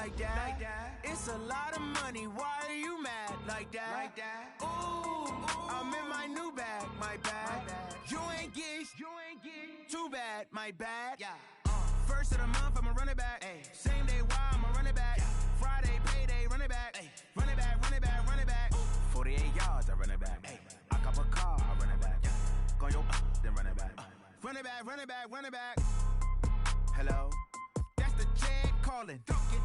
like that. It's a lot of money, why are you mad like that? Ooh, I'm in my new bag, my bad. You ain't get, too bad, my bad. First of the month, I'ma run it back. Same day, why I'ma run it back. Friday, payday, run it back. Run it back, run it back, run it back. 48 yards, I run it back. I cop a car, I run it back. Go yo, then run it back. Run it back, run it back, run it back. Hello, that's the jag calling.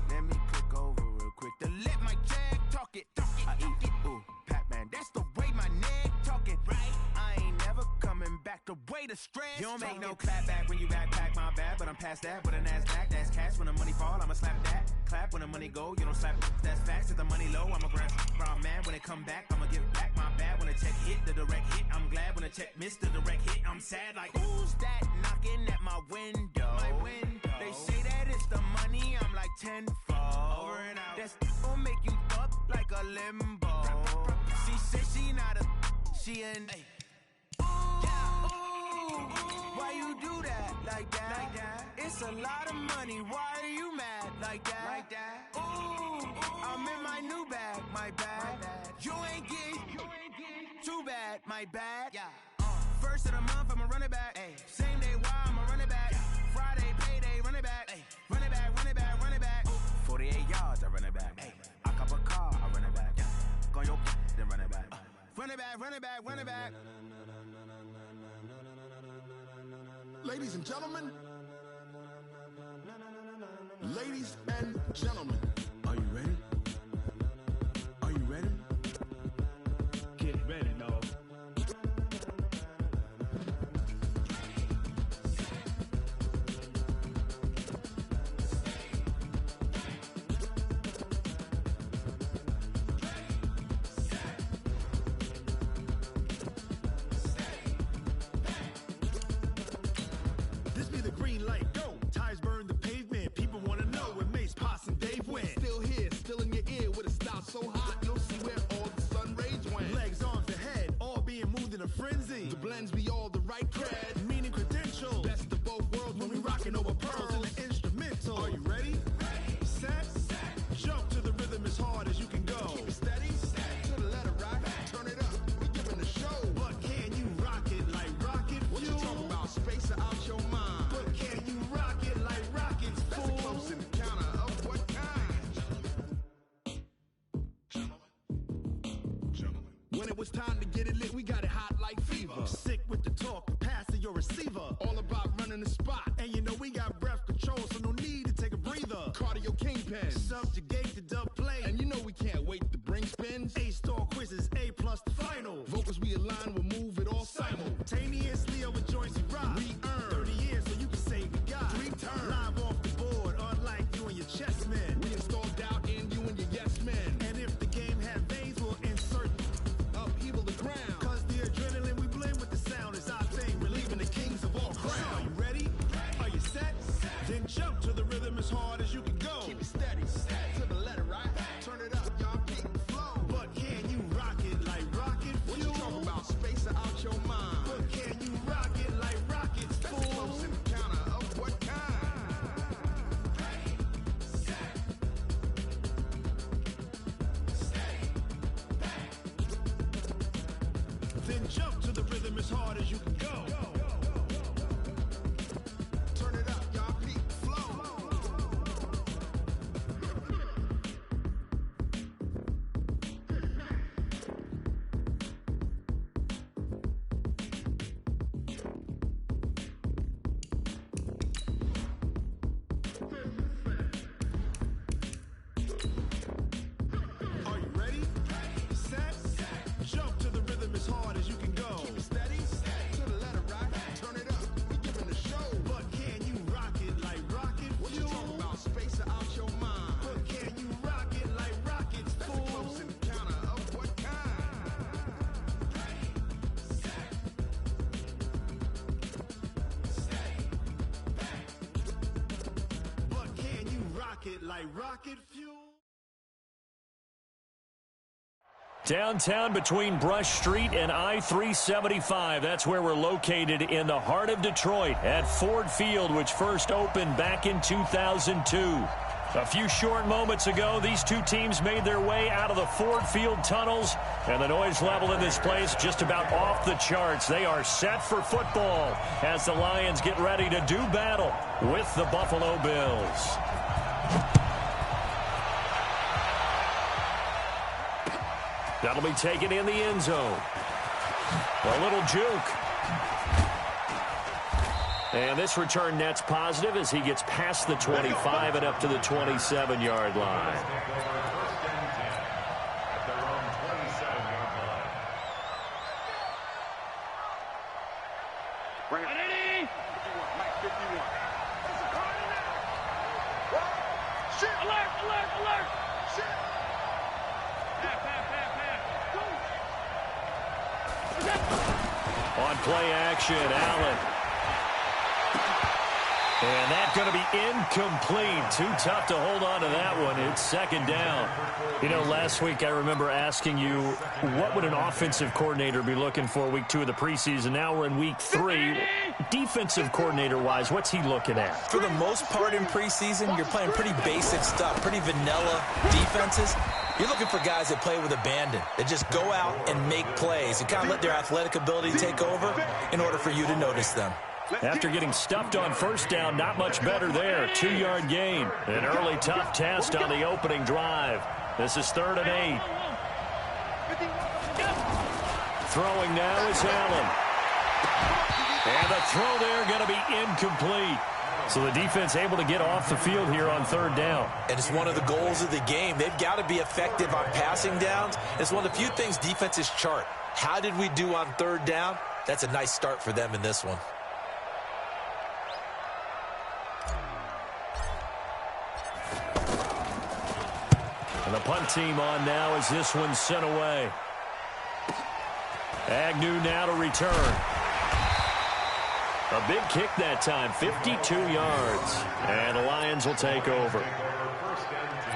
Let me click over real quick to let my jag talk it. I eat it, ooh, Pac-Man, that's the way my neck talking. Right, I ain't never coming back the way the stress. You don't make no clap back when you backpack, my bad, but I'm past that. With a NASDAQ, that's cash. When the money fall, I'ma slap that. Clap when the money go, you don't slap. That's facts. If the money low, I'ma grab. Brown man, when it come back, I'ma give back. My bad when the check hit, the direct hit. I'm glad when the check missed the direct hit. I'm sad like, who's that knocking at my window? They say that it's the money, I'm like tenfold. Over and out. That's gon' make you up like a limbo. She said she not a, she an. Why you do that like that? It's a lot of money, why are you mad like that? Ooh, I'm in my new bag, my bad. You ain't get, too bad, my bad. First of the month, I'ma run it back. Same day, why I'ma run it back. Friday, payday, run it back. Run it back, run it back, run it back. 48 yards, I run it back. I cop a car, I run it back. Go yo, then run it back. Run it back, run it back, run it back. Ladies and gentlemen, ladies and gentlemen, are you ready? Are you ready? Get ready, dog. So hot, you'll see where all the sun rays went. Legs on the head, all being moved in a frenzy. The blends be all the right cred, meaning credentials. Best of both worlds when we rockin' over pearls in the instrumental. Are you ready? Set, jump to the rhythm as hard as you can go. Keep it steady, to the letter right. Turn it up, we giving the show. But can you rock it like rocket fuel? What you talking about? Space out your mind. But can you rock it like rockets, That's fool? a close encounter of what kind? When it was time to get it lit, we got it hot like fever. Sick with the talk, pass to your receiver. All about running the spot. And you know we got breath control, so no need to take a breather. Cardio kingpin. Subjugate the dub play. And you know we can't wait to bring spins. A-star quizzes, A+ the final. Vocals we align, we'll move it all Simultaneously over joints we rock. We earn 30 years so you can say goodbye. 3 turns. Live off the board, unlike you and your chess men. We install doubt in you and your yes men. And if the game had veins, we'll insert upheaval the ground. Cause the adrenaline we blend with the sound is our thing, relieving the kings of all crowns. Are you ready? Are you set? Then jump to the rhythm as hard as you can go. Keep it steady, to the letter right. Turn it up, y'all, keep the flow. But can you rock it like rocket fuel? What you talking about? Space out your mind. But can you rock it like rockets, That's fool? a close encounter of what kind? Then jump to the rhythm as hard as you can go. Turn it up, y'all, keep the flow. Are you ready? Set, jump to the rhythm as hard as you can go. Keep it steady, to the letter right. Turn it up, we giving the show. But can you rock it like rocket What you fuel? talking about? Space out your mind. But can you rock it like rockets, That's a fool? close encounter of what kind? But can you rock it like rocket fuel? Downtown between Brush Street and I-375. That's where we're located in the heart of Detroit at Ford Field, which first opened back in 2002. A few short moments ago, these two teams made their way out of the Ford Field tunnels, and the noise level in this place just about off the charts. They are set for football as the Lions get ready to do battle with the Buffalo Bills. That'll be taken in the end zone. A little juke. And this return net's positive as he gets past the 25 and up to the 27-yard line. On play action, Allen. And that's going to be incomplete. Too tough to hold on to that one. It's second down. You know, last week I remember asking you, what would an offensive coordinator be looking for week 2 of the preseason? Now we're in week 3. Defensive coordinator-wise, what's he looking at? For the most part in preseason, you're playing pretty basic stuff, pretty vanilla defenses. You're looking for guys that play with abandon, that just go out and make plays and kind of let their athletic ability take over in order for you to notice them. After getting stuffed on first down, not much better there. 2-yard gain. An early tough test on the opening drive. This is 3rd and 8. Throwing now is Allen. And the throw there going to be incomplete. So the defense able to get off the field here on 3rd down. And it's one of the goals of the game. They've got to be effective on passing downs. It's one of the few things defenses chart. How did we do on 3rd down? That's a nice start for them in this one. And the punt team on now as this one's sent away. Agnew now to return. A big kick that time, 52 yards. And the Lions will take over. First and 10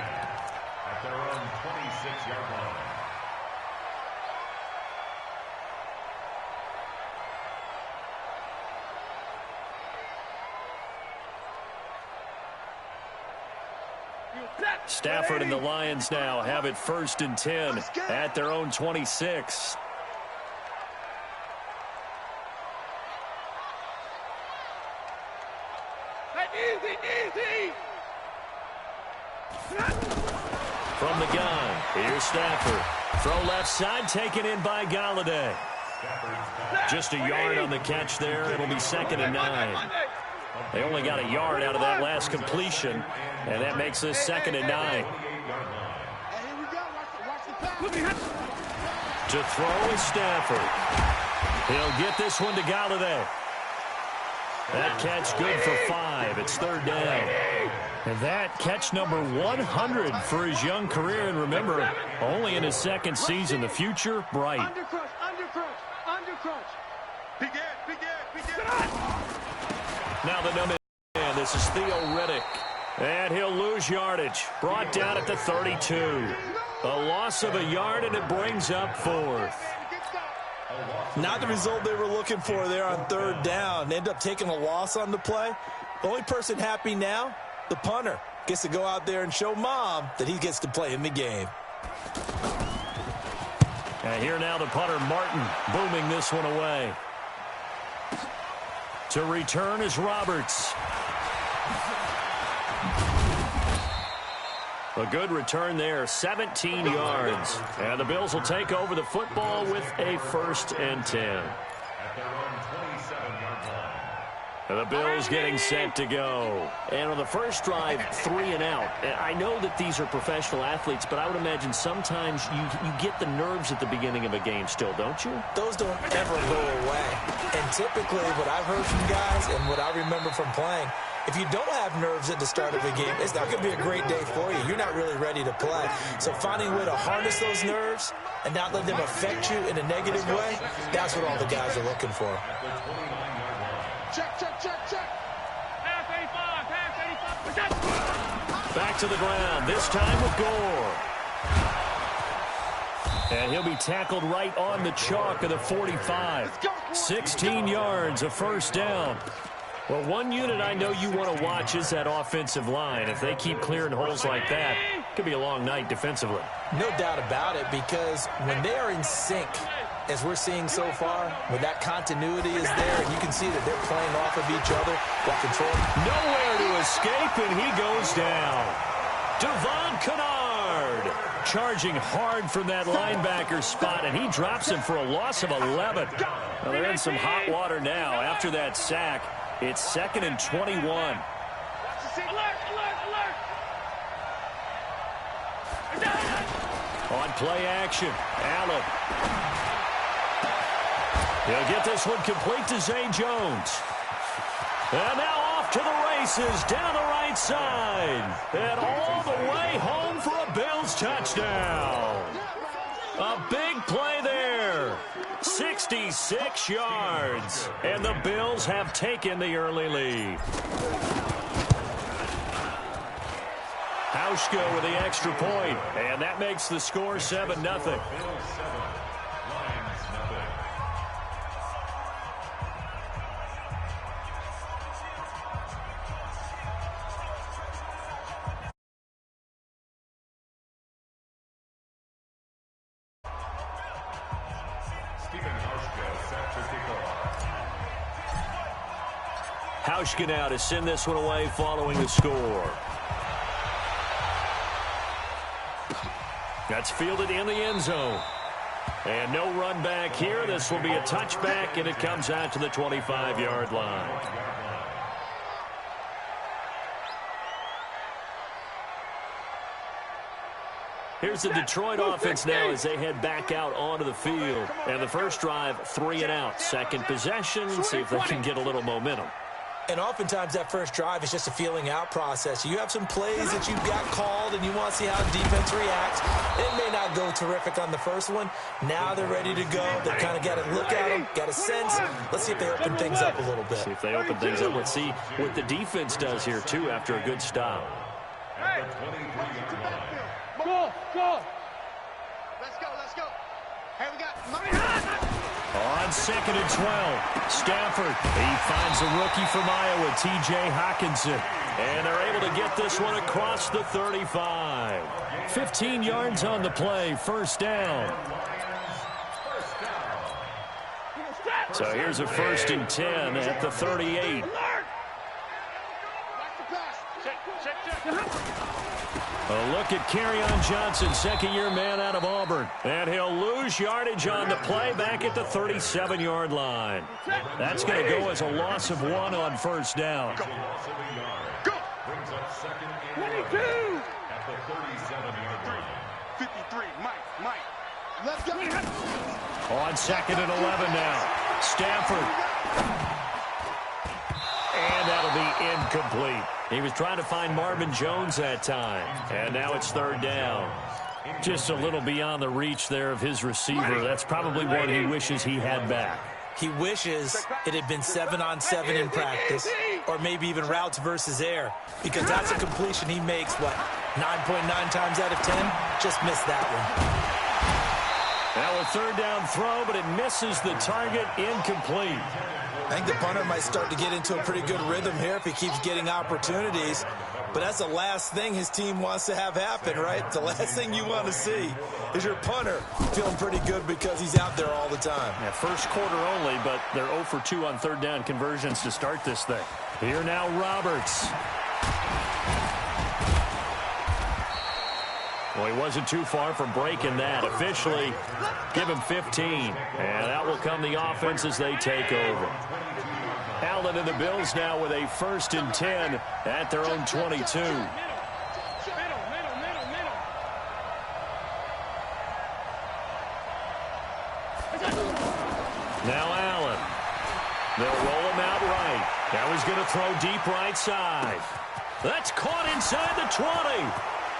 at their own 26-yard line. Stafford and the Lions now have it 1st and 10 at their own 26. From the gun, here's Stafford. Throw left side, taken in by Galladay. Just a yard on the catch there. It'll be 2nd and 9. They only got a yard out of that last completion, and that makes this 2nd and 9. To throw is Stafford. He'll get this one to Galladay. That catch good for 5. It's 3rd down. And that catch number 100 for his young career. And remember, only in his 2nd season. The future, bright. Now the number 10. This is Theo Riddick. And he'll lose yardage. Brought down at the 32. A loss of a yard, and it brings up 4th. Not the result they were looking for there on 3rd down. They end up taking a loss on the play. The only person happy now, the punter, gets to go out there and show Mom that he gets to play in the game. And here now the punter, Martin, booming this one away. To return is Roberts. A good return there, 17 yards. And the Bills will take over the football with a 1st and 10. At their own 27-yard line. And the Bills getting set to go. And on the first drive, 3 and out. I know that these are professional athletes, but I would imagine sometimes you get the nerves at the beginning of a game still, don't you? Those don't ever go away. And typically what I've heard from guys and what I remember from playing, if you don't have nerves at the start of a game, it's not going to be a great day for you. You're not really ready to play. So finding a way to harness those nerves and not let them affect you in a negative way, that's what all the guys are looking for. Check. Pass 85, pass 85. Back to the ground, this time with Gore. And he'll be tackled right on the chalk of the 45. 16 yards, a 1st down. Well, one unit I know you want to watch is that offensive line. If they keep clearing holes like that, it could be a long night defensively. No doubt about it, because when they are in sync, as we're seeing so far, when that continuity is there, and you can see that they're playing off of each other while controlling. Nowhere to escape, and he goes down. Devon Kennard charging hard from that linebacker spot, and he drops him for a loss of 11. Well, they're in some hot water now. After that sack, it's 2nd and 21. Alert, alert, alert. On play action, Allen. He'll get this one complete to Zay Jones. And now off to the races down the right side. And all the way home for a Bills touchdown. A big play there. 66 yards. And the Bills have taken the early lead. Hauschka with the extra point. And that makes the score 7-0. Hauschka now to send this one away following the score. That's fielded in the end zone. And no run back here. This will be a touchback, and it comes out to the 25-yard line. Here's the Detroit offense now as they head back out onto the field. And the first drive, 3 and out. Second possession, see if they can get a little momentum. And oftentimes that first drive is just a feeling out process. You have some plays that you've got called and you want to see how defense reacts. It may not go terrific on the first one. Now they're ready to go. They kind of got to look at them, got a sense. Let's see if they open things up a little bit. See if they open things up. Let's see what the defense does here, too, after a good stop. Go. Let's go. Hey, we got money. On 2nd and 12, Stafford. He finds a rookie from Iowa, T.J. Hockenson. And they're able to get this one across the 35. 15 yards on the play, first down. So here's a 1st and 10 at the 38. A look at Kerryon Johnson, second-year man out of Auburn. And he'll lose yardage on the play back at the 37-yard line. That's going to go as a loss of 1 on first down. Go. 22. At the 37-yard line. 53, Mike. Let's go. On 2nd and 11 now. Stafford. And that'll be incomplete. He was trying to find Marvin Jones that time. And now it's 3rd down. Just a little beyond the reach there of his receiver. That's probably one he wishes he had back. He wishes it had been 7-on-7 in practice, or maybe even routes versus air, because that's a completion he makes, 9.9 times out of 10? Just missed that one. Now a 3rd down throw, but it misses the target, incomplete. I think the punter might start to get into a pretty good rhythm here if he keeps getting opportunities. But that's the last thing his team wants to have happen, right? The last thing you want to see is your punter feeling pretty good because he's out there all the time. Yeah, first quarter only, but they're 0 for 2 on 3rd down conversions to start this thing. Here now, Roberts. Well, he wasn't too far from breaking that. Officially, give him 15. And out will come the offense as they take over. Allen and the Bills now with a 1st and 10 at their own 22. Now Allen. They'll roll him out right. Now he's going to throw deep right side. That's caught inside the 20.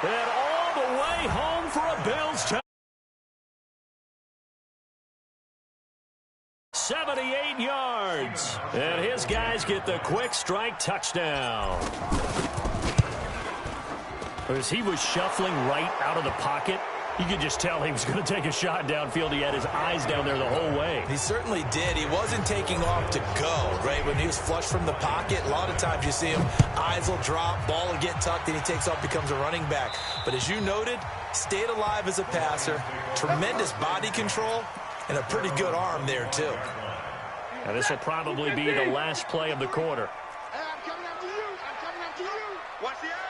And all the way home for a Bills touchdown. 78 yards. And his guys get the quick strike touchdown. As he was shuffling right out of the pocket, You could just tell he was going to take a shot downfield. He had his eyes down there the whole way. He certainly did. He wasn't taking off to go, right? When he was flush from the pocket, a lot of times you see him, eyes will drop, ball will get tucked, and he takes off, becomes a running back. But as you noted, stayed alive as a passer, tremendous body control, and a pretty good arm there, too. Now this will probably be the last play of the quarter. Hey, I'm coming after you. I'm coming after you. Watch the eye.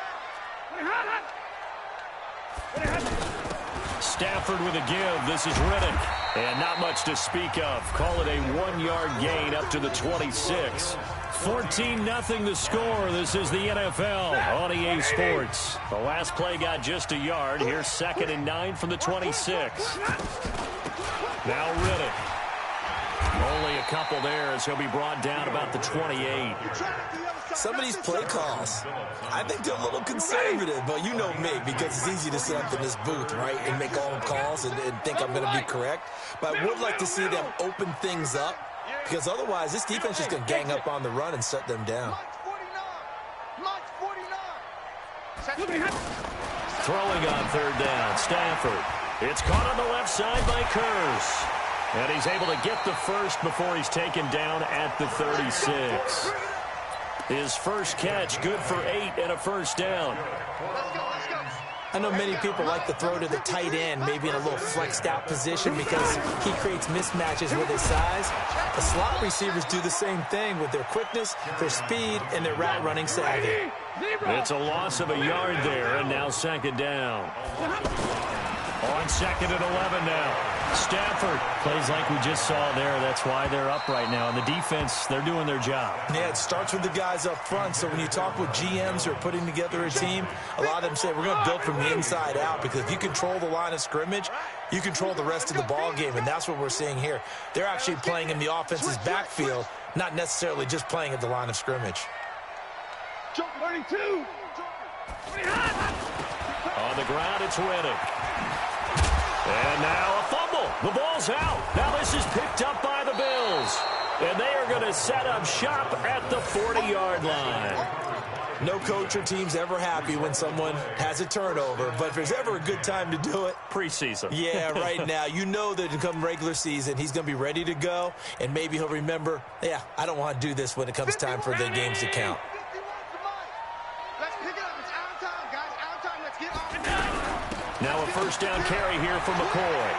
Stafford with a give. This is Riddick. And not much to speak of. Call it a 1-yard gain up to the 26. 14-0 the score. This is the NFL on EA Sports. The last play got just a yard. Here's 2nd and 9 from the 26. Now Riddick. Only a couple there as he'll be brought down about the 28. Some of these play calls, I think they're a little conservative, but you know me, because it's easy to sit up in this booth, right, and make all the calls and think I'm going to be correct. But I would like to see them open things up, because otherwise this defense is going to gang up on the run and shut them down. Throwing on 3rd down, Stafford. It's caught on the left side by Kurz. And he's able to get the first before he's taken down at the 36. His first catch, good for 8 and a first down. I know many people like to throw to the tight end, maybe in a little flexed out position because he creates mismatches with his size. The slot receivers do the same thing with their quickness, their speed, and their route running savvy. It's a loss of a yard there, and now 2nd down. On 2nd and 11 now. Stafford plays like we just saw there. That's why they're up right now. And the defense, they're doing their job. Yeah, it starts with the guys up front. So when you talk with GMs who are putting together a team, a lot of them say we're going to build from the inside out, because if you control the line of scrimmage, you control the rest of the ball game, and that's what we're seeing here. They're actually playing in the offense's backfield, not necessarily just playing at the line of scrimmage. 32. On the ground, it's Riddick. And now a fumble. The ball's out. Now this is picked up by the Bills. And they are going to set up shop at the 40-yard line. No coach or team's ever happy when someone has a turnover, but if there's ever a good time to do it, preseason. Yeah, right now. You know that come regular season, he's going to be ready to go, and maybe he'll remember, yeah, I don't want to do this when it comes time for the games to count. Let's pick it up. It's out of time, guys. Out of time. Let's get off. Now a first down carry here for McCoy.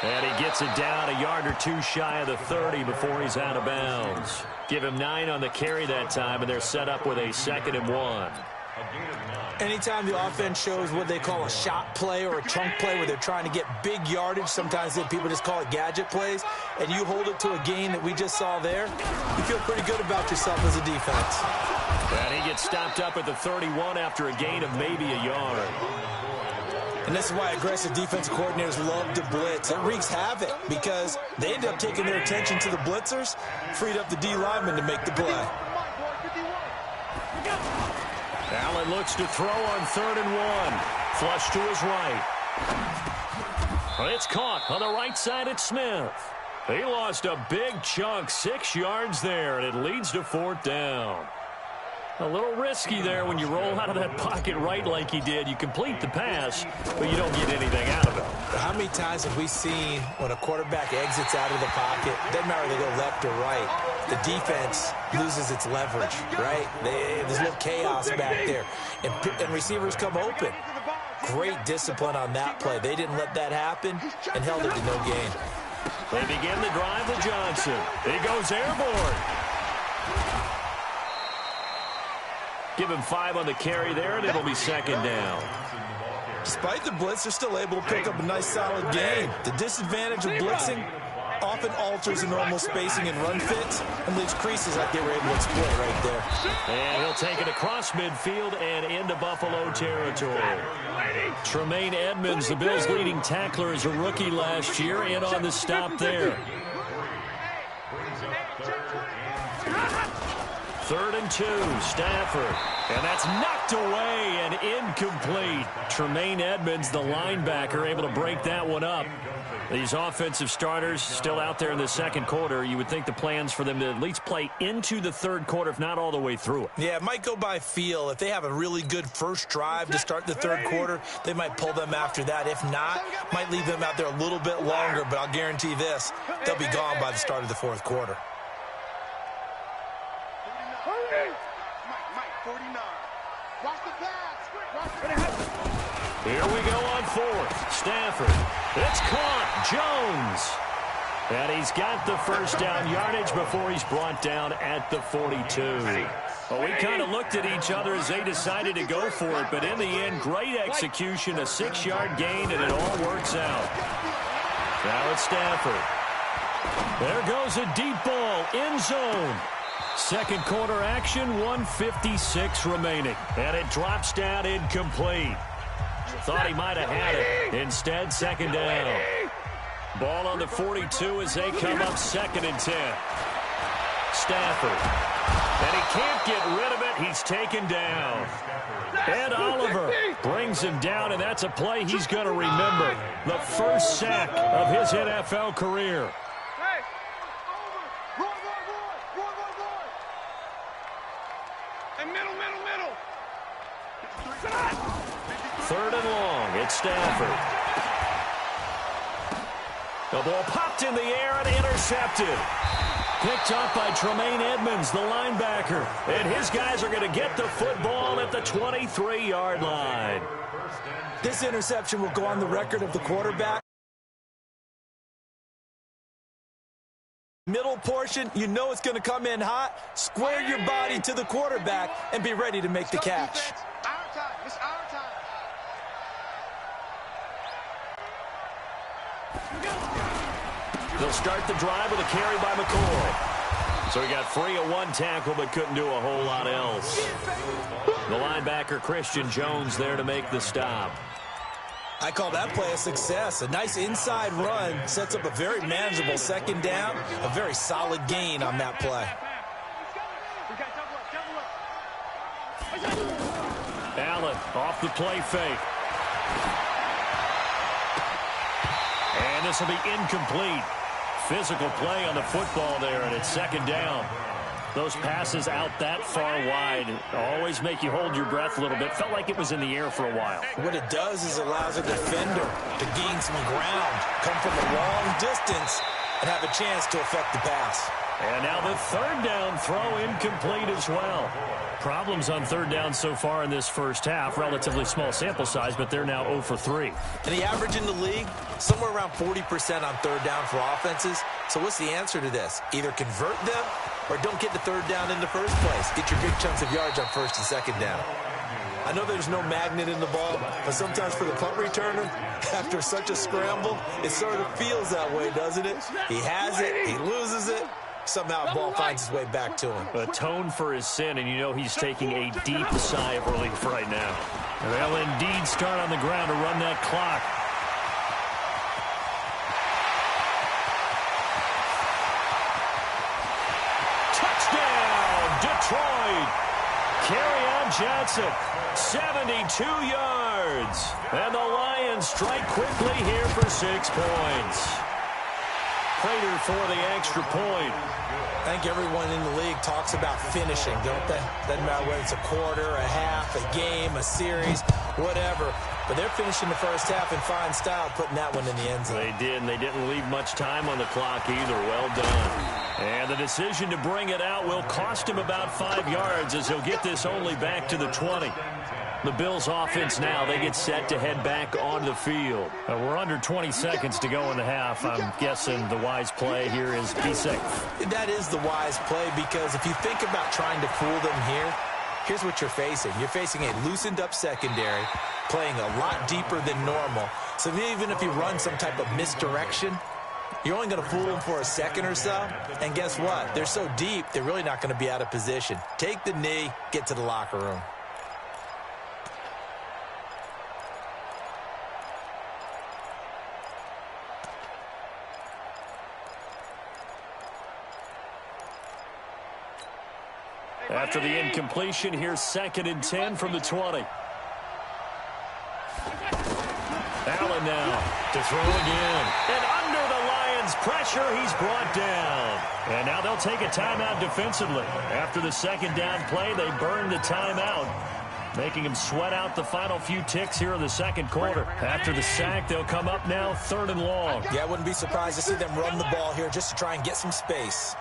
And he gets it down a yard or two shy of the 30 before he's out of bounds. Give him 9 on the carry that time, and they're set up with a 2nd and 1. Anytime the offense shows what they call a shot play or a chunk play where they're trying to get big yardage, sometimes people just call it gadget plays, and you hold it to a gain that we just saw there, you feel pretty good about yourself as a defense. And he gets stopped up at the 31 after a gain of maybe a yard. And this is why aggressive defensive coordinators love to blitz. It wreaks havoc because they end up taking their attention to the blitzers, freed up the D lineman to make the play. Allen looks to throw on 3rd and 1. Flush to his right. It's caught on the right side at Smith. He lost a big chunk, 6 yards there, and it leads to 4th down. A little risky there when you roll out of that pocket right like he did. You complete the pass, but you don't get anything out of it. How many times have we seen when a quarterback exits out of the pocket, doesn't matter if they go left or right, the defense loses its leverage, right? There's a little chaos back there, and receivers come open. Great discipline on that play. They didn't let that happen and held it to no gain. They begin the drive with Johnson. He goes airborne. Give him 5 on the carry there, and it'll be 2nd down. Despite the blitz, they're still able to pick up a nice, solid gain. The disadvantage of blitzing often alters the normal spacing and run fits and leaves creases like they were able to exploit right there. And he'll take it across midfield and into Buffalo territory. Tremaine Edmonds, the Bills' leading tackler, as a rookie last year, in on the stop there. 3rd and 2, Stafford. And that's knocked away and incomplete. Tremaine Edmonds, the linebacker, able to break that one up. These offensive starters still out there in the second quarter. You would think the plans for them to at least play into the third quarter, if not all the way through it. Yeah, it might go by feel. If they have a really good first drive to start the third quarter, they might pull them after that. If not, might leave them out there a little bit longer, but I'll guarantee this, they'll be gone by the start of the fourth quarter. Mike, 49. Watch the pass. Here we go on fourth. Stafford. It's caught. Jones. And he's got the first down yardage before he's brought down at the 42. Well, we kind of looked at each other as they decided to go for it, but in the end, great execution, a 6-yard gain, and it all works out. Now it's Stafford. There goes a deep ball, end zone. Second quarter action, 1:56 remaining. And it drops down incomplete. Thought he might have had it. Instead, second down. Ball on the 42 as they come up 2nd and 10. Stafford. And he can't get rid of it. He's taken down. Ed Oliver brings him down, and that's a play he's going to remember. The first sack of his NFL career. Third and long. It's Stafford. The ball popped in the air and intercepted. Picked up by Tremaine Edmonds, the linebacker. And his guys are going to get the football at the 23-yard line. This interception will go on the record of the quarterback. Middle portion, you know it's going to come in hot. Square your body to the quarterback and be ready to make the catch. Our time. It's our time. They'll start the drive with a carry by McCoy. So he got free of one tackle but couldn't do a whole lot else. The linebacker Christian Jones there to make the stop. I call that play a success. A nice inside run sets up a very manageable second down. A very solid gain on that play. Allen off the play fake. And this will be incomplete. Physical play on the football there, and it's second down. Those passes out that far wide always make you hold your breath a little bit. Felt like it was in the air for a while. What it does is allows a defender to gain some ground, come from a long distance, and have a chance to affect the pass. And now the third down throw incomplete as well. Problems on third down so far in this first half. Relatively small sample size, but they're now 0 for 3. And the average in the league, somewhere around 40% on third down for offenses. So what's the answer to this? Either convert them or don't get the third down in the first place. Get your big chunks of yards on first and second down. I know there's no magnet in the ball, but sometimes for the punt returner, after such a scramble, it sort of feels that way, doesn't it? He has it, he loses it. Somehow the ball finds its way back to him. Atone for his sin, and you know he's taking a deep sigh of relief right now. They'll indeed start on the ground to run that clock. Touchdown, Detroit! Kerryon Johnson, 72 yards. And the Lions strike quickly here for 6 points. Prater for the extra point. I think everyone in the league talks about finishing, don't they? Doesn't matter whether it's a quarter, a half, a game, a series, whatever. But they're finishing the first half in fine style, putting that one in the end zone. They did, and they didn't leave much time on the clock either. Well done. And the decision to bring it out will cost him about 5 yards as he'll get this only back to the 20. The Bills offense now, they get set to head back on the field. We're under 20 seconds to go in the half. I'm guessing the wise play here is be safe. That is the wise play, because if you think about trying to fool them here, here's what you're facing. You're facing a loosened up secondary, playing a lot deeper than normal. So even if you run some type of misdirection, you're only going to fool them for a second or so. And guess what? They're so deep, they're really not going to be out of position. Take the knee, get to the locker room. After the incompletion, here's 2nd and 10 from the 20. Allen line now to throw again. And under the Lions' pressure, he's brought down. And now they'll take a timeout defensively. After the second down play, they burned the timeout, making him sweat out the final few ticks here in the second quarter. After the sack, they'll come up now 3rd and long. Yeah, I wouldn't be surprised to see them run the ball here just to try and get some space.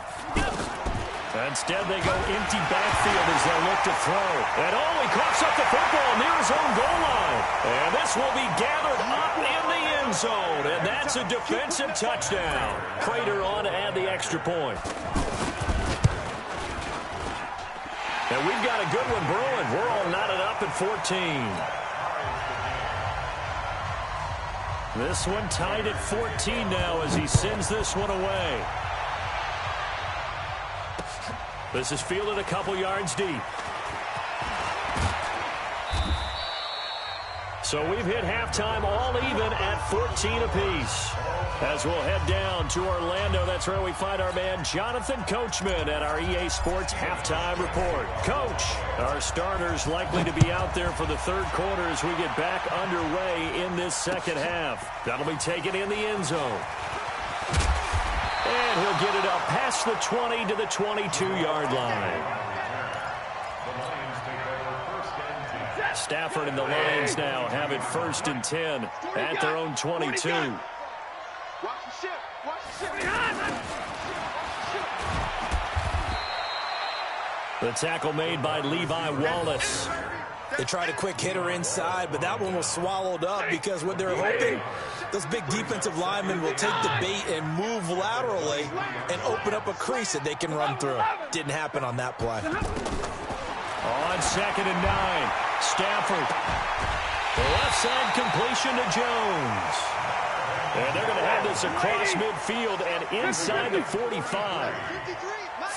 Instead, they go empty backfield as they look to throw. And he coughs up the football near his own goal line. And this will be gathered up in the end zone. And that's a defensive touchdown. Prater on to add the extra point. And we've got a good one brewing. We're all knotted up at 14. This one tied at 14 now as he sends this one away. This is fielded a couple yards deep. So we've hit halftime all even at 14 apiece. As we'll head down to Orlando, that's where we find our man Jonathan Coachman at our EA Sports Halftime Report. Coach, our starters likely to be out there for the third quarter as we get back underway in this second half. That'll be taken in the end zone. And he'll get it up past the 20 to the 22-yard line. Stafford and the Lions now have it 1st and 10 at their own 22. The tackle made by Levi Wallace. They tried a quick hitter inside, but that one was swallowed up because what they're hoping, those big defensive linemen will take the bait and move laterally and open up a crease that they can run through. Didn't happen on that play. On 2nd and 9, Stafford. The left side completion to Jones. And they're going to have this across midfield and inside the 45.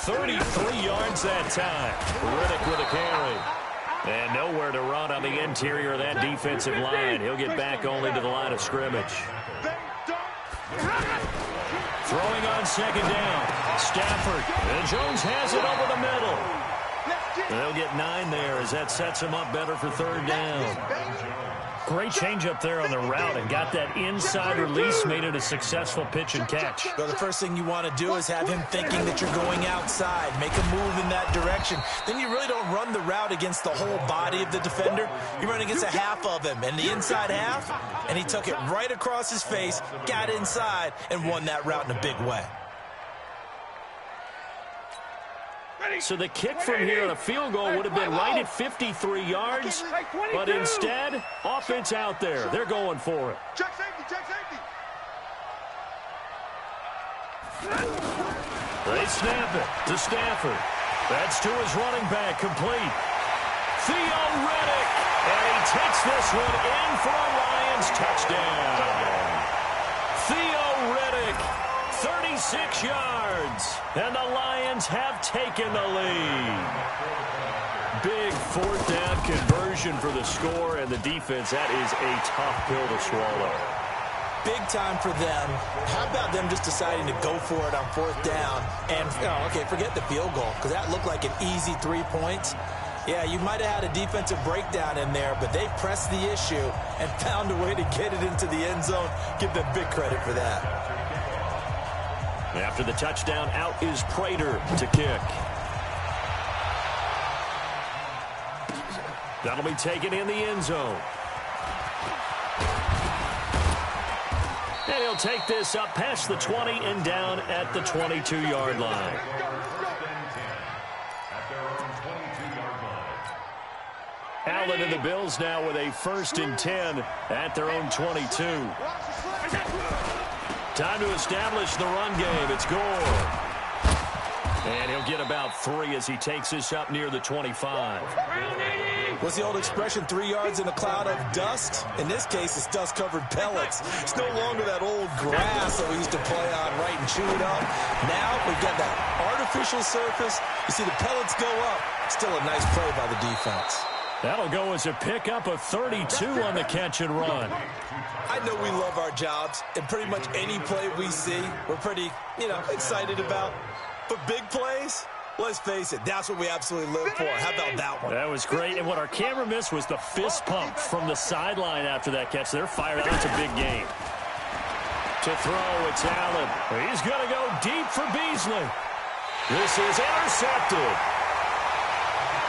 33 yards that time. Riddick with a carry. And nowhere to run on the interior of that defensive line. He'll get back only to the line of scrimmage. Throwing on 2nd down. Stafford. And Jones has it over the middle. They'll get 9 there as that sets him up better for 3rd down. Great change up there on the route and got that inside release, made it a successful pitch and catch. Well, the first thing you want to do is have him thinking that you're going outside, make a move in that direction. Then you really don't run the route against the whole body of the defender. You run against a half of him, and the inside half, and he took it right across his face, got inside, and won that route in a big way. So the kick from here on a field goal would have been right at 53 yards, but instead, offense out there. They're going for it. Check safety, check safety. They snap it to Stafford. That's to his running back, complete. Theo Riddick, and he takes this one in for a Lions touchdown. Theo Riddick, 36 yards, and the Lions have taken the lead. Big 4th down conversion for the score, and the defense, that is a tough pill to swallow. Big time for them. How about them just deciding to go for it on 4th down? And, okay, forget the field goal, because that looked like an easy 3 points. Yeah, you might have had a defensive breakdown in there, but they pressed the issue and found a way to get it into the end zone. Give them big credit for that. After the touchdown, out is Prater to kick. That'll be taken in the end zone. And he'll take this up past the 20 and down at the 22-yard line. Allen and the Bills now with a 1st and 10 at their own 22. Time to establish the run game. It's Gore. And he'll get about 3 as he takes this up near the 25. What's the old expression, 3 yards in a cloud of dust? In this case, it's dust-covered pellets. It's no longer that old grass that we used to play on, right, and chew it up. Now we've got that artificial surface. You see the pellets go up. Still a nice play by the defense. That'll go as a pickup of 32 on the catch and run. I know we love our jobs, and pretty much any play we see, we're pretty, excited about. But big plays, Let's face it, that's what we absolutely live for. How about that one? That was great. And what our camera missed was the fist pump from the sideline after that catch. They're fired out. It's a big game. To throw, it's Allen. He's going to go deep for Beasley. This is intercepted.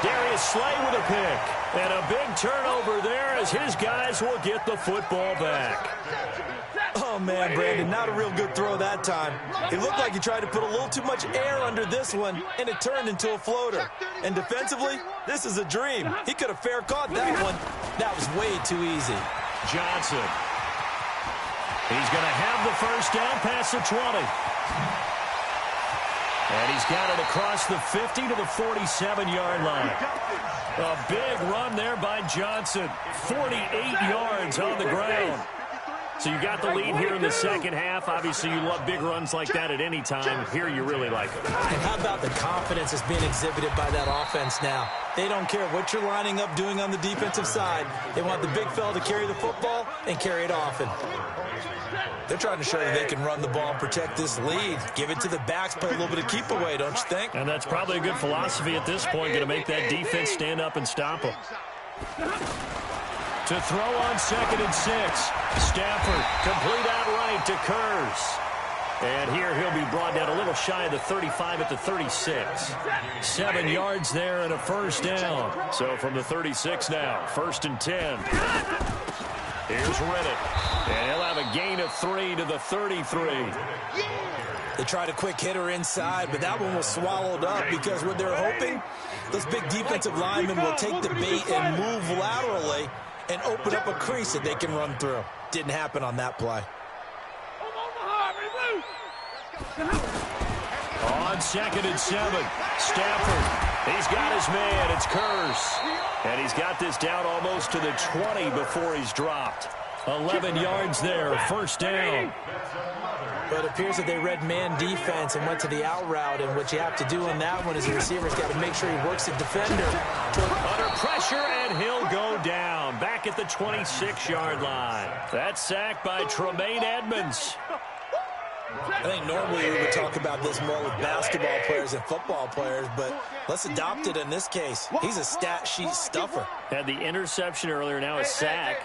Darius Slay with a pick. And a big turnover there as his guys will get the football back. Oh, man, Brandon, not a real good throw that time. It looked like he tried to put a little too much air under this one, and it turned into a floater. And defensively, this is a dream. He could have fair caught that one. That was way too easy. Johnson. He's going to have the first down past the 20. And he's got it across the 50 to the 47-yard line. A big run there by Johnson. 48 yards on the ground. So you got the lead here in the second half. Obviously, you love big runs like that at any time. Here, you really like it. And how about the confidence that's being exhibited by that offense now? They don't care what you're lining up doing on the defensive side. They want the big fella to carry the football and carry it often. They're trying to show you they can run the ball and protect this lead. Give it to the backs, play a little bit of keep away, don't you think? And that's probably a good philosophy at this point, going to make that defense stand up and stop them. To throw on 2nd and 6. Stafford complete outright to Kurz. And here he'll be brought down a little shy of the 35 at the 36. 7 yards there and a first down. So from the 36 now, 1st and 10. Here's Riddick. And he'll have a gain of 3 to the 33. They tried a quick hitter inside, but that one was swallowed up because what they're hoping, those big defensive linemen will take the bait and move laterally and open up a crease that they can run through. Didn't happen on that play. On 2nd and 7, Stafford. He's got his man. It's Kurz. And he's got this down almost to the 20 before he's dropped. 11 yards there, first down. But it appears that they read man defense and went to the out route, and what you have to do on that one is the receiver's got to make sure he works the defender. Under pressure, and he'll go down. Back at the 26-yard line. That's sacked by Tremaine Edmonds. I think normally we would talk about this more with basketball players and football players, but let's adopt it in this case. He's a stat sheet stuffer. Had the interception earlier, now a sack.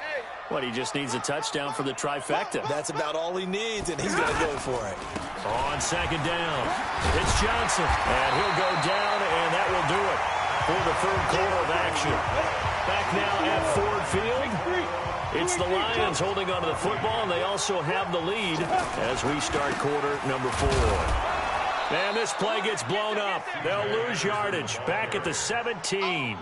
What, he just needs a touchdown for the trifecta. That's about all he needs, and he's going to go for it. On 2nd down, it's Johnson. And he'll go down, and that will do it for the 3rd quarter of action. Back now at Ford Field. It's the Lions holding onto the football, and they also have the lead as we start quarter number 4. And this play gets blown up. They'll lose yardage. Back at the 17.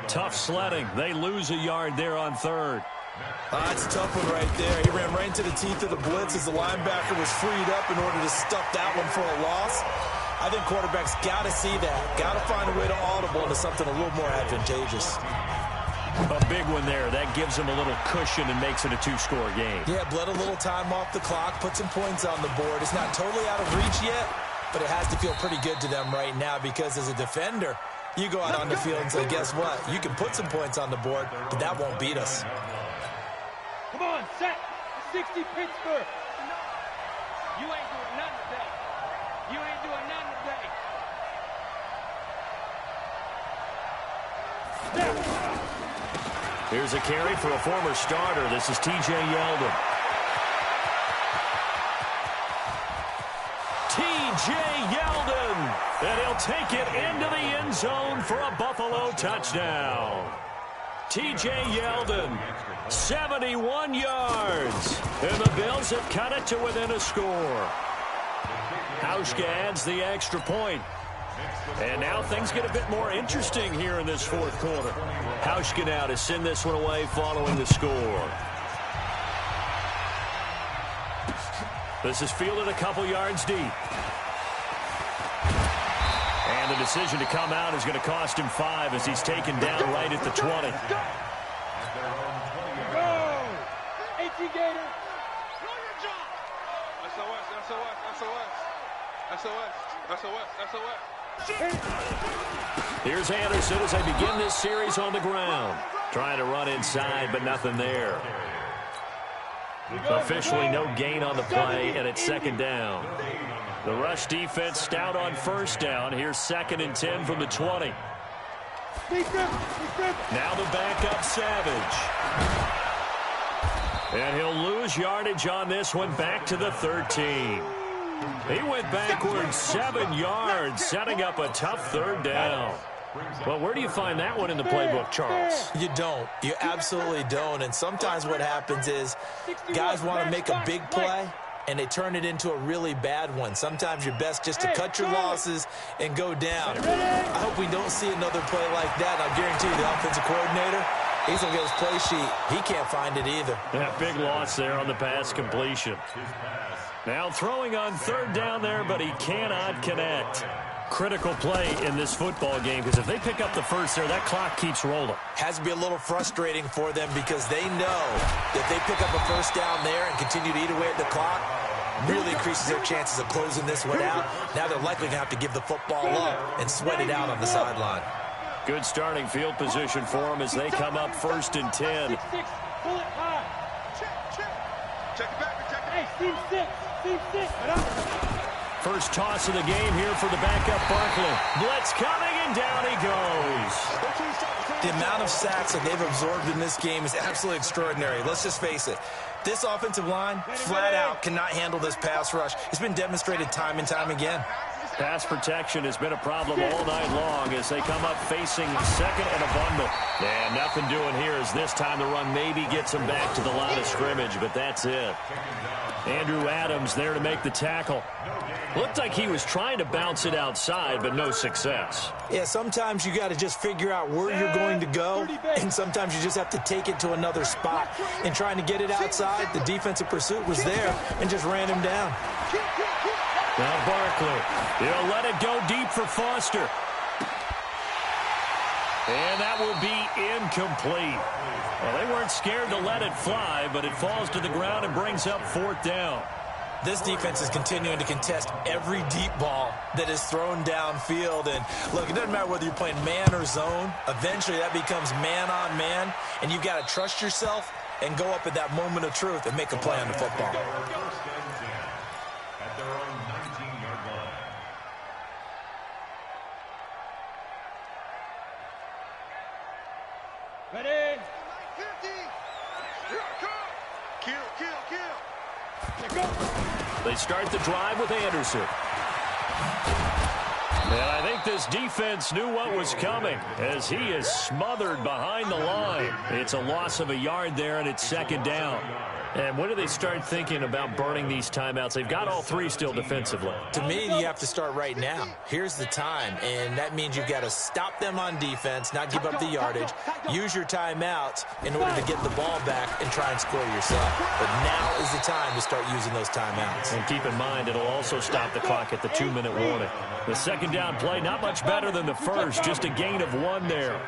Tough sledding. They lose a yard there on 3rd. That's a tough one right there. He ran right into the teeth of the blitz as the linebacker was freed up in order to stuff that one for a loss. I think quarterbacks got to see that. Got to find a way to audible into something a little more advantageous. A big one there. That gives them a little cushion and makes it a 2-score game. Yeah, bled a little time off the clock, put some points on the board. It's not totally out of reach yet, but it has to feel pretty good to them right now because as a defender, you go out on the field and say, guess what? You can put some points on the board, but that won't beat us. Come on, set. 60 Pittsburgh. You ain't doing nothing today. You ain't doing nothing today. Here's a carry for a former starter. This is T.J. Yeldon. T.J. Yeldon. And he'll take it into the end zone for a Buffalo touchdown. T.J. Yeldon, 71 yards. And the Bills have cut it to within a score. Hauschka adds the extra point. And now things get a bit more interesting here in this 4th quarter. Hauschka now to send this one away following the score. This is fielded a couple yards deep. And the decision to come out is going to cost him 5 as he's taken down right at the 20. Go! 18 Gator. Know your job. SOS, SOS, SOS. SOS, SOS, SOS. Here's Anderson as they begin this series on the ground. Trying to run inside, but nothing there. Officially no gain on the play, and it's 2nd down. The rush defense stout on first down. Here's 2nd and 10 from the 20. Now the backup, Savage. And he'll lose yardage on this one, back to the 13. He went backwards 7 yards, setting up a tough 3rd down. Well, where do you find that one in the playbook, Charles? You don't. You absolutely don't. And sometimes what happens is guys want to make a big play, and they turn it into a really bad one. Sometimes you're best just to cut your losses and go down. I hope we don't see another play like that. I'll guarantee you the offensive coordinator, he's going to get his play sheet. He can't find it either. Yeah, big loss there on the pass completion. Now throwing on 3rd down there, but he cannot connect. Critical play in this football game, because if they pick up the first there, that clock keeps rolling. Has to be a little frustrating for them because they know that they pick up a first down there and continue to eat away at the clock, really increases their chances of closing this one out. Now they're likely going to have to give the football up and sweat it out on the sideline. Good starting field position for them as they come up 1st and 10. Pull it high. Check it back, check it. Hey, team 6. Team 6. First toss of the game here for the backup, Barkley. Blitz coming, and down he goes. The amount of sacks that they've absorbed in this game is absolutely extraordinary. Let's just face it. This offensive line, flat out, cannot handle this pass rush. It's been demonstrated time and time again. Pass protection has been a problem all night long as they come up facing 2nd and a bundle. And nothing doing here as this time the run maybe gets them back to the line of scrimmage, but that's it. Andrew Adams there to make the tackle. Looked like he was trying to bounce it outside, but no success. Yeah, sometimes you got to just figure out where you're going to go, and sometimes you just have to take it to another spot. And trying to get it outside, the defensive pursuit was there and just ran him down. Now Barkley, he'll let it go deep for Foster. And that will be incomplete. Well, they weren't scared to let it fly, but it falls to the ground and brings up 4th down. This defense is continuing to contest every deep ball that is thrown downfield. And, look, it doesn't matter whether you're playing man or zone. Eventually, that becomes man-on-man, and you've got to trust yourself and go up at that moment of truth and make a play on the football. At their own 19-yard line. Ready? 50. Here I come. Kill, kill, kill. They start the drive with Anderson. And I think this defense knew what was coming as he is smothered behind the line. It's a loss of a yard there, and it's 2nd down. And when do they start thinking about burning these timeouts? They've got all 3 still defensively. To me, you have to start right now. Here's the time, and that means you've got to stop them on defense, not give up the yardage, use your timeouts in order to get the ball back and try and score yourself. But now is the time to start using those timeouts. And keep in mind, it'll also stop the clock at the 2-minute warning. The 2nd down play, not much better than the first, just a gain of 1 there.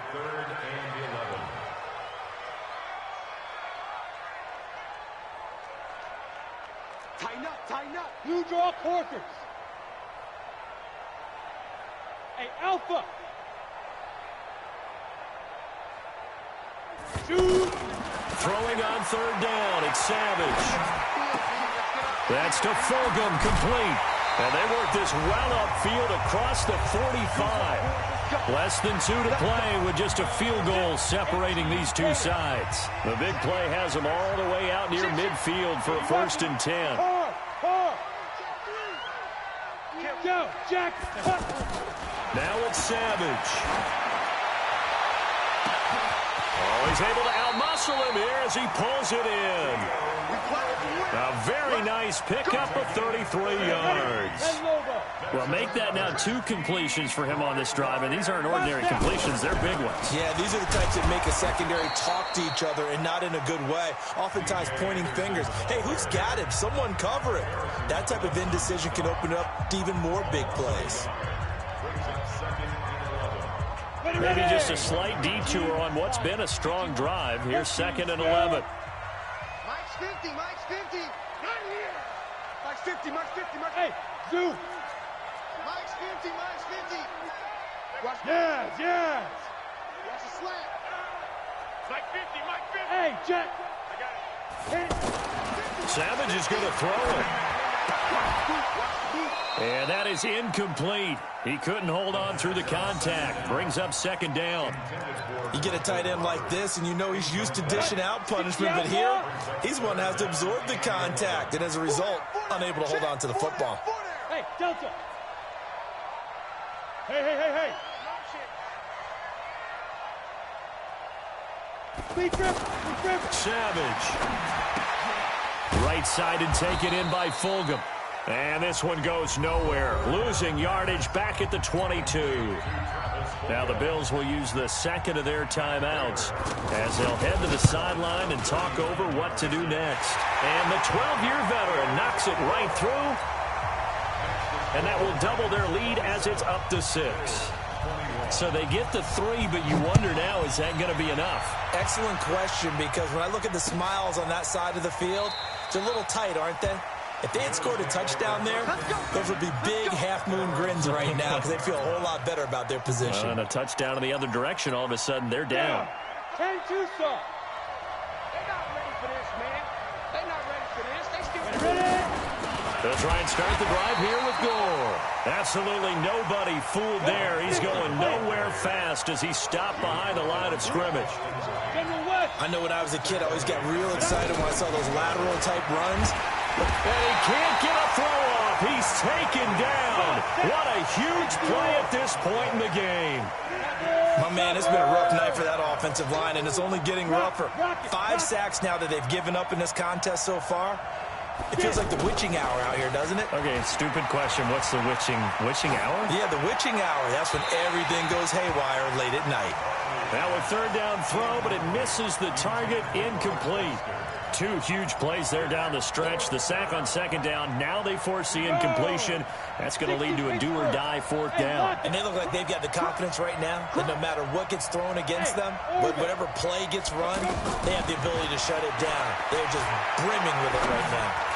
Tighten up. You draw quarters. Hey, Alpha. Shoot. Throwing on 3rd down, it's Savage. That's to Fulgham, complete. And they work this well upfield across the 45. Less than 2 to play with just a field goal separating these two sides. The big play has them all the way out near midfield for a 1st and 10. Go, Jack. Now it's Savage. Oh, he's able to outmuscle him here as he pulls it in. A very nice pickup of 33 yards. Well, make that now 2 completions for him on this drive, and these aren't ordinary completions. They're big ones. Yeah, these are the types that make a secondary talk to each other and not in a good way. Oftentimes pointing fingers. Hey, who's got him? Someone cover it. That type of indecision can open up to even more big plays. Maybe just a slight detour on what's been a strong drive. Here's 2nd and 11. Mike's 50, Mike's 50. Right here. Mike's 50, Mike's 50, Mike's 50. Hey, Zoo. Mike's 50, Mike's 50. Watch Yes. Watch the slant. Mike 50, Mike 50. Hey, Jack. I got it. Savage is going to throw it. And that is incomplete. He couldn't hold on through the contact. Brings up second down. You get a tight end like this, and you know he's used to dishing out punishment, but here, he's one that has to absorb the contact, and as a result, unable to hold on to the football. Hey, Delta. Hey. Speed trip. Savage. Right side and taken in by Fulgham. And this one goes nowhere. Losing yardage back at the 22. Now the Bills will use the second of their timeouts as they'll head to the sideline and talk over what to do next. And the 12-year veteran knocks it right through. And that will double their lead as it's up to 6. So they get the 3, but you wonder now, is that going to be enough? Excellent question, because when I look at the smiles on that side of the field, they're a little tight, aren't they? If they had scored a touchdown there, those would be big half-moon grins right now because they'd feel a whole lot better about their position. And a touchdown in the other direction, all of a sudden, they're down. 10-2 soft. They're not ready for this, man. They're not ready for this. They still ready. They'll try and start the drive here with Gore. Absolutely nobody fooled there. He's going nowhere fast as he stopped behind the line of scrimmage. I know when I was a kid, I always got real excited when I saw those lateral-type runs. And he can't get a throw off. He's taken down. What a huge play at this point in the game. My man, it's been a rough night for that offensive line, and it's only getting rougher. 5 sacks now that they've given up in this contest so far. It feels like the witching hour out here, doesn't it? Okay, stupid question. What's the witching hour? Yeah, the witching hour. That's when everything goes haywire late at night. Now a third down throw, but it misses the target. Incomplete. 2 huge plays there down the stretch. The sack on second down. Now they force the incompletion. That's going to lead to a do-or-die fourth down. And they look like they've got the confidence right now that no matter what gets thrown against them, whatever play gets run, they have the ability to shut it down. They're just brimming with it right now.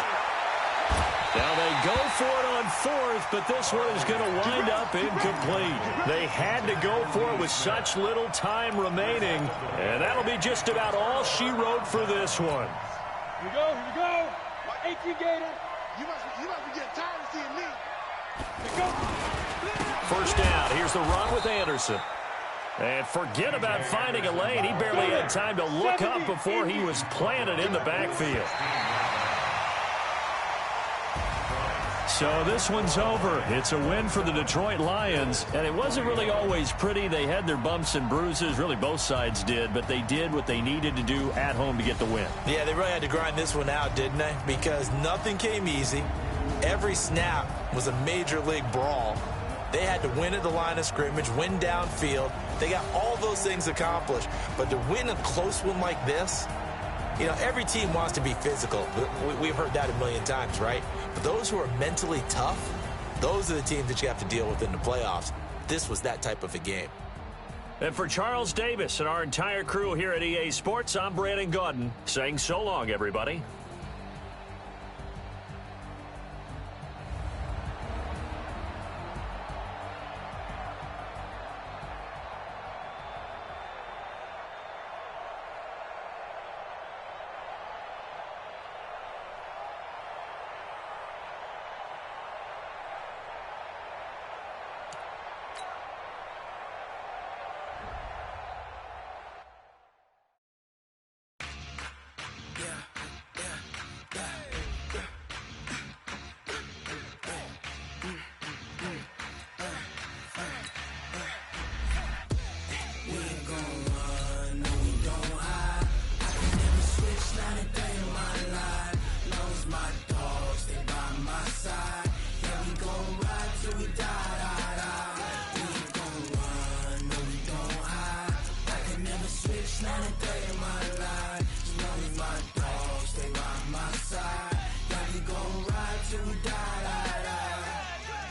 Now they go for it on fourth, but this one is going to wind up incomplete. They had to go for it with such little time remaining, and that'll be just about all she wrote for this one. Here we go. 18 Gator. You must be getting tired of seeing me. Let's go. First down. Here's the run with Anderson. And forget about finding a lane. He barely had time to look up before he was planted in the backfield. So this one's over. It's a win for the Detroit Lions, and it wasn't really always pretty. They had their bumps and bruises. Really, both sides did, but they did what they needed to do at home to get the win. Yeah, they really had to grind this one out, didn't they? Because nothing came easy. Every snap was a major league brawl. They had to win at the line of scrimmage, win downfield. They got all those things accomplished. But to win a close one like this, you know, every team wants to be physical. We've heard that a million times, right? But those who are mentally tough, those are the teams that you have to deal with in the playoffs. This was that type of a game. And for Charles Davis and our entire crew here at EA Sports, I'm Brandon Gaudin saying so long, everybody.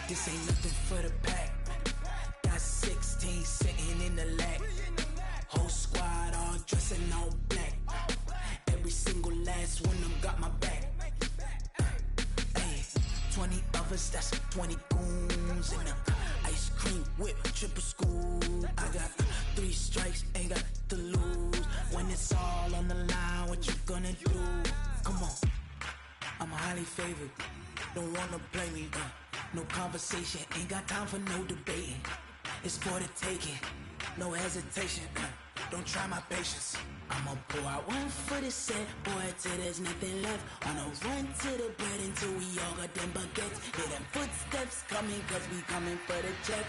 This ain't nothing for the pack. Got 16 sitting in the lag. Whole squad all dressing all black. Every single last one of them got my back. Hey, 20 of us, that's 20 goons in them. Ice cream whip, triple scoop. I got 3 strikes, ain't got to lose. When it's all on the line, what you gonna do? Come on, I'm highly favored. don't wanna play me. No conversation, ain't got time for no debating. It's for the taking, no hesitation. Don't try my patience. I'ma pour out one for the set, boy, till there's nothing left. Wanna run to the bread until we all got them baguettes. Hear them footsteps coming, cause we coming for the check.